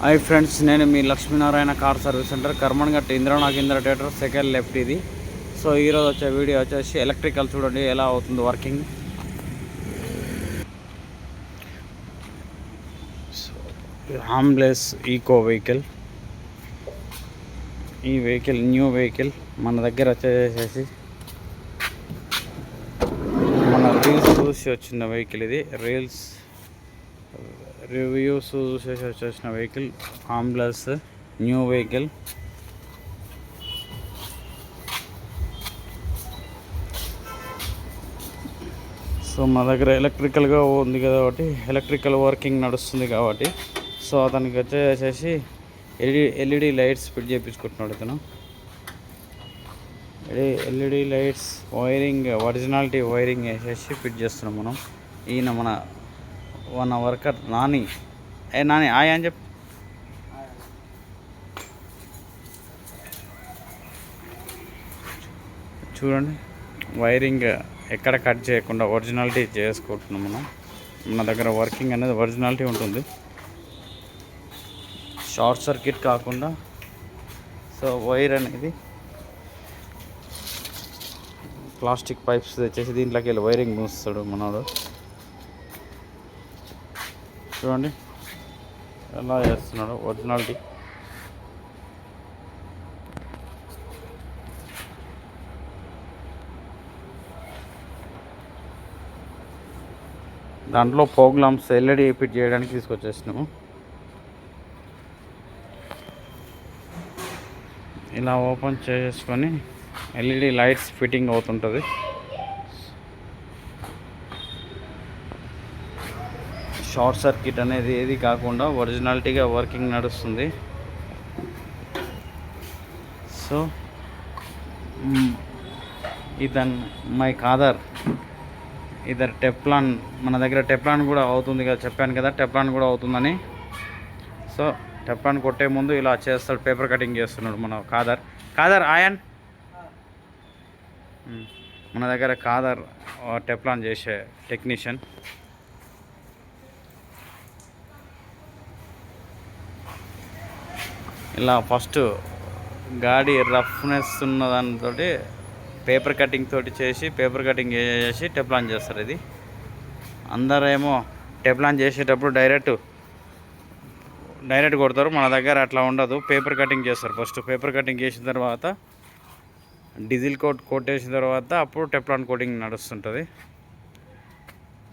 Hi friends, నేను మీ Lakshminarayana car service centre Karmanghat Indranag theatre second left ఇది. సో ఈరోజు వచ్చే వీడియో వచ్చేసి ఎలక్ట్రికల్ చూడండి ఎలా అవుతుంది వర్కింగ్. హామ్లెస్ ఈకో వెహికల్, ఈ వెహికల్ న్యూ వెహికల్ మన దగ్గర వచ్చేసేసి మన రీల్స్ చూసి వచ్చిన వెహికల్ ఇది. రీల్స్ రివ్యూస్ చూసేసి వచ్చేసిన vehicle harmless new vehicle. So మా దగ్గర ఎలక్ట్రికల్గా ఉంది కాబట్టి ఎలక్ట్రికల్ వర్కింగ్ నడుస్తుంది కాబట్టి సో అతనికి వచ్చేసేసి ఎల్ఈడి లైట్స్ ఫిట్ చేయించుకుంటున్నాడు అతను. LED lights wiring originality wiring వేసేసి ఫిట్ చేస్తున్నాం మనం. ఈయన మన వర్కర్ నాని. నాని ఆయ్ అని చెప్పి చూడండి, వైరింగ్ ఎక్కడ కట్ చేయకుండా ఒరిజినాలిటీ చేసుకుంటున్నాం మనం. మన దగ్గర వర్కింగ్ అనేది ఒరిజినాలిటీ ఉంటుంది, షార్ట్ సర్క్యూట్ కాకుండా. సో వైర్ అనేది ప్లాస్టిక్ పైప్స్ తెచ్చేసి దీంట్లోకి వెళ్ళి వైరింగ్ మూస్తాడు మనోడు. చూడండి ఎలా చేస్తున్నాడు ఒరిజినాలిటీ. దాంట్లో ప్రోగ్రామ్స్ ఎల్ఈడి ఫిట్ చేయడానికి తీసుకొచ్చేసినాము. ఇలా ఓపెన్ చేసుకొని ఎల్ఈడి లైట్స్ ఫిట్టింగ్ అవుతుంటుంది. షార్ట్ సర్క్యూట్ అనేది ఏది కాకుండా ఒరిజినాలిటీగా వర్కింగ్ నడుస్తుంది. సో ఇదన్ మై కాదర్ ఇదర్ టెఫ్లాన్. మన దగ్గర టెఫ్లాన్ కూడా అవుతుంది కదా, చెప్పాను కదా టెఫ్లాన్ కూడా అవుతుందని. సో టెఫ్లాన్ కొట్టే ముందు ఇలా చేస్తాడు, పేపర్ కటింగ్ చేస్తున్నాడు మన కాదర్ ఆయన్. మన దగ్గర కాదర్ టెఫ్లాన్ చేసే టెక్నీషియన్. ఇలా ఫస్ట్ గాడి రఫ్నెస్ ఉన్న దానితో పేపర్ కటింగ్ తోటి చేసి పేపర్ కటింగ్ చేసి టెఫ్లాన్ చేస్తారు. ఇది అందరేమో టెఫ్లాన్ చేసేటప్పుడు డైరెక్ట్ కొడతారు. మన దగ్గర అట్లా ఉండదు, పేపర్ కటింగ్ చేస్తారు. ఫస్ట్ పేపర్ కటింగ్ చేసిన తర్వాత డీజిల్ కోట్ వేసిన తర్వాత అప్పుడు టెఫ్లాన్ కోటింగ్ నడుస్తుంటుంది.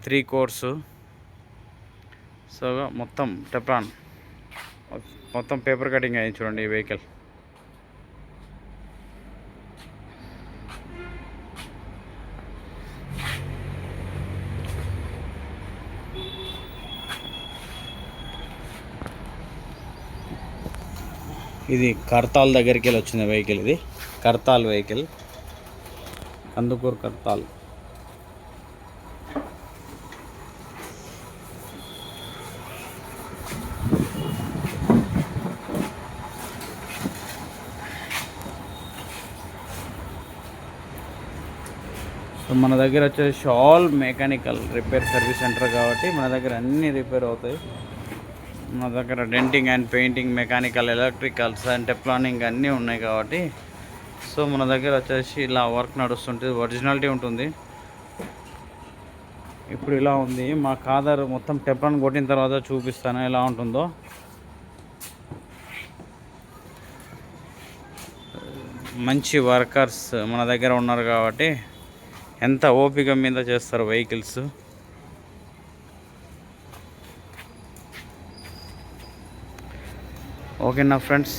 3 కోర్సు. సో మొత్తం టెఫ్లాన్ మొత్తం పేపర్ కటింగ్ అయింది చూడండి ఈ వెహికల్. ఇది కర్తాల్ దగ్గరికి వెళ్ళి వచ్చిన వెహికల్. ఇది కర్తాల్ వెహికల్, కందుకూరు కర్తాల్. మన దగ్గర వచ్చేసి all mechanical repair service centre కాబట్టి మన దగ్గర అన్నీ రిపేర్ అవుతాయి. మన దగ్గర denting and painting, mechanical, electricals and Teflonning అన్నీ ఉన్నాయి కాబట్టి సో మన దగ్గర వచ్చేసి ఇలా వర్క్ నడుస్తుంటుంది, ఒరిజినాలిటీ ఉంటుంది. ఇప్పుడు ఇలా ఉంది మా కాదర్. మొత్తం టెఫ్లాన్ కొట్టిన తర్వాత చూపిస్తాను ఎలా ఉంటుందో. మంచి వర్కర్స్ మన దగ్గర ఉన్నారు కాబట్టి ఎంత ఓపిక మీద చేస్తారు వెహికల్స్. ఓకేనా ఫ్రెండ్స్,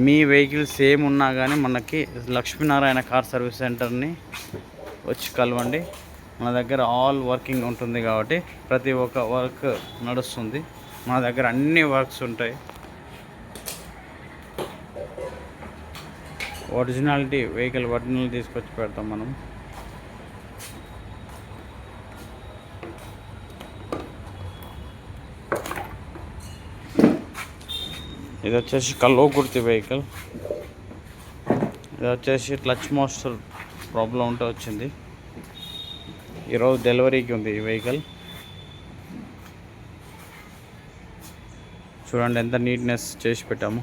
మీ వెహికల్స్ ఏమున్నా కానీ మనకి లక్ష్మీనారాయణ కార్ సర్వీస్ సెంటర్ని వచ్చి కలవండి. మన దగ్గర ఆల్ వర్కింగ్ ఉంటుంది కాబట్టి ప్రతి ఒక్క వర్క్ నడుస్తుంది. మన దగ్గర అన్ని వర్క్స్ ఉంటాయి. ఒరిజినాలిటీ వెహికల్ ఒరిజినల్ తీసుకొచ్చి పెడతాం మనం. ఇది వచ్చేసి కల్లోకుర్తి వెహికల్. ఇది వచ్చేసి క్లచ్ మాస్టర్ ప్రాబ్లం ఉంటే వచ్చింది. ఈరోజు డెలివరీకి ఉంది ఈ వెహికల్. చూడండి ఎంత నీట్నెస్ చేసి పెట్టాము.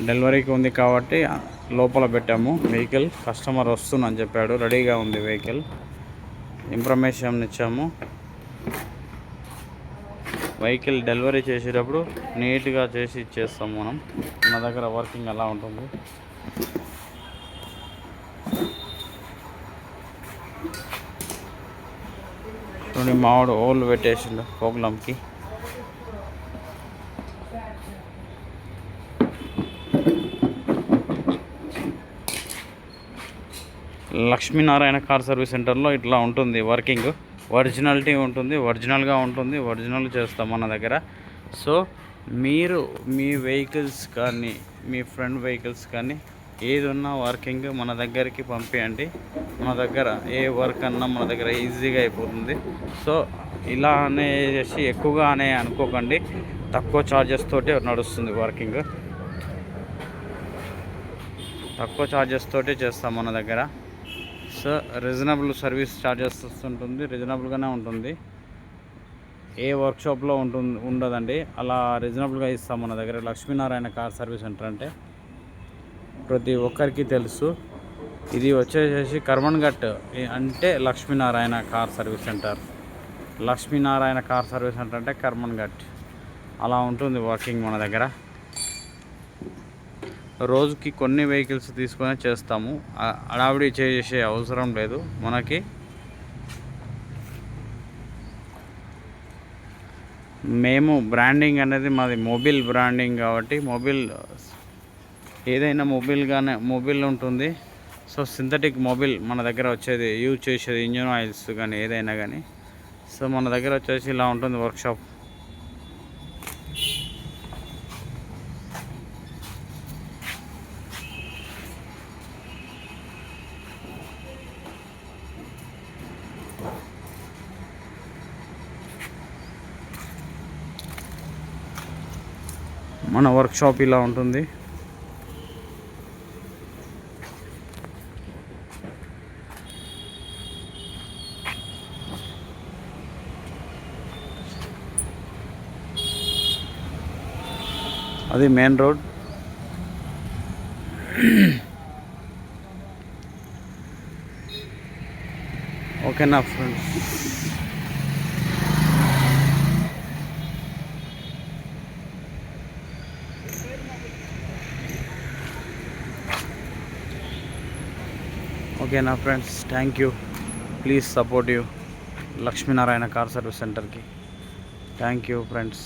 డెలివరీకి ఉంది కాబట్టి లోపల పెట్టాము. వెహికల్ కస్టమర్ వస్తుందని చెప్పాడు, రెడీగా ఉంది వెహికల్. ఇన్ఫర్మేషన్ ఇచ్చాము. వెహికల్ డెలివరీ చేసేటప్పుడు నీట్గా చేసి ఇచ్చేస్తాం మనం. మన దగ్గర వర్కింగ్ అలా ఉంటుంది. చూడండి మావాడు ఓళ్ళు పెట్టేసిండు ప్రోగ్రామ్కి. లక్ష్మీనారాయణ కార్ సర్వీస్ సెంటర్లో ఇట్లా ఉంటుంది వర్కింగ్. ఒరిజినాలిటీ ఉంటుంది, ఒరిజినల్గా ఉంటుంది, ఒరిజినల్ చేస్తాం మన దగ్గర. సో మీరు మీ వెహికల్స్ కానీ మీ ఫ్రెండ్ వెహికల్స్ కానీ ఏది ఉన్నా వర్కింగ్ మన దగ్గరికి పంపించండి. మన దగ్గర ఏ వర్క్ అన్నా మన దగ్గర ఈజీగా అయిపోతుంది. సో ఇలా అనేసి ఎక్కువగా అనే అనుకోకండి, తక్కువ ఛార్జెస్ తోటి నడుస్తుంది వర్కింగ్. తక్కువ ఛార్జెస్ తోటి చేస్తాం మన దగ్గర. సో రీజనబుల్ సర్వీస్ ఛార్జెస్ ఉంటుంది, రీజనబుల్గానే ఉంటుంది. ఏ వర్క్షాప్లో ఉండదండి, అలా రీజనబుల్గా ఇస్తాం మన దగ్గర. లక్ష్మీనారాయణ కార్ సర్వీస్ సెంటర్ అంటే ప్రతి ఒక్కరికి తెలుసు. ఇది వచ్చేసి కర్మన్ఘట్ అంటే Lakshminarayana car service centre. Lakshminarayana car service centre అంటే కర్మన్ఘట్ అలా ఉంటుంది వర్కింగ్ మన దగ్గర. రోజుకి కొన్ని వెహికల్స్ తీసుకొని చేస్తాము, హడావిడి చేసే అవసరం లేదు మనకి. మేము బ్రాండింగ్ అనేది మాది మొబైల్ బ్రాండింగ్ కాబట్టి మొబైల్ ఏదైనా మొబైల్ ఉంటుంది. సో సింథటిక్ మొబైల్ మన దగ్గర వచ్చేది యూజ్ చేసేది ఇంజన్ ఆయిల్స్ కానీ ఏదైనా కానీ. సో మన దగ్గర వచ్చేసి ఇలా ఉంటుంది వర్క్షాప్. మన వర్క్షాప్ ఇలా ఉంటుంది. అది మెయిన్ రోడ్. ఓకేనా ఫ్రెండ్స్? ఓకేనా friends? Thank you. Please support you Lakshminarayana car service సెంటర్కి. Thank you friends.